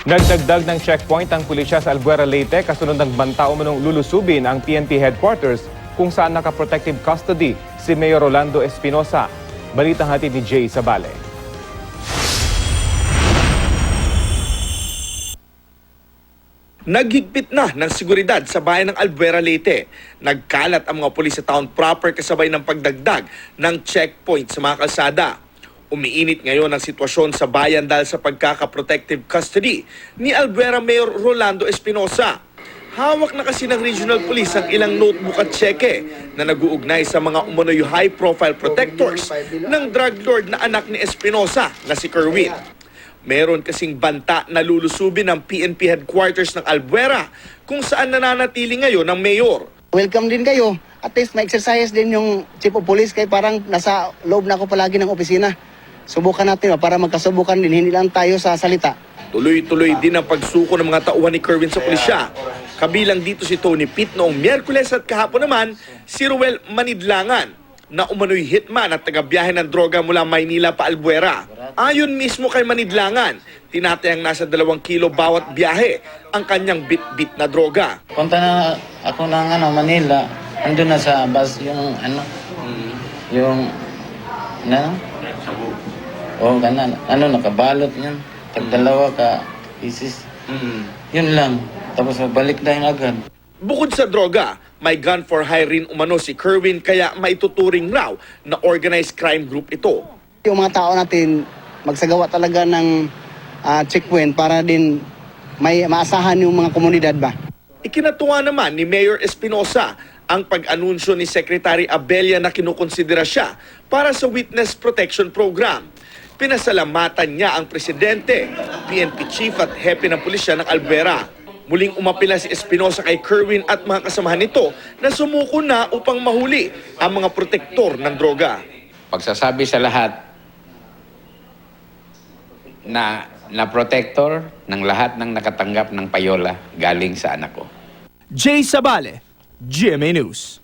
Nagdagdag ng checkpoint ang pulisya sa Albuera, Leyte kasunod ng banta umanong lulusubin ang PNP headquarters kung saan naka-protective custody si Mayor Rolando Espinosa. Balitang hatid ni Jay Sabale. Naghigpit na ng seguridad sa bayan ng Albuera, Leyte. Nagkalat ang mga pulis sa town proper kasabay ng pagdagdag ng checkpoint sa mga kalsada. Umiinit ngayon ang sitwasyon sa bayan dahil sa pagkaka-protective custody ni Albuera Mayor Rolando Espinosa. Hawak na kasi ng regional police ang ilang notebook at cheque na nag-uugnay sa mga umano'y high-profile protectors ng drug lord na anak ni Espinosa na si Kerwin. Meron kasing banta na lulusubin ng PNP headquarters ng Albuera kung saan nananatili ngayon ang mayor. Welcome din kayo. At least ma-exercise din yung chief of police kaya parang nasa loob na ako palagi ng opisina. Subukan natin para magkasubukan din, hindi lang tayo sa salita. Tuloy-tuloy din ang pagsuko ng mga tauhan ni Kerwin sa pulisya. Kabilang dito si Tony Pitt noong Miyerkules at kahapon naman si Ruel Manidlangan na umano'y hitman at tagabiyahe ng droga mula Maynila pa Albuera. Ayon mismo kay Manidlangan, tinatayang nasa 2 kilo bawat biyahe ang kanyang bit-bit na droga. Punta na ako ng Manila, andun na sa bus yung yung nakabalot yun. Tagdalawa ka pieces. Yun lang. Tapos balik na yun agad. Bukod sa droga, may gun for hire rin umano si Kerwin kaya maituturing raw na organized crime group ito. Yung mga tao natin magsagawa talaga ng checkpoint para din may maasahan yung mga komunidad ba. Ikinatuwa naman ni Mayor Espinosa ang pag-anunsyo ni Secretary Abella na kinukonsidera siya para sa Witness Protection Program. Pinasalamatan niya ang presidente, PNP chief at hepe ng pulisya ng Albuera. Muling umapila si Espinosa kay Kerwin at mga kasamahan nito na sumuko na upang mahuli ang mga protektor ng droga. Pagsasabi sa lahat na protector ng lahat ng nakatanggap ng payola galing sa anak ko. Jay Sabale, GMA News.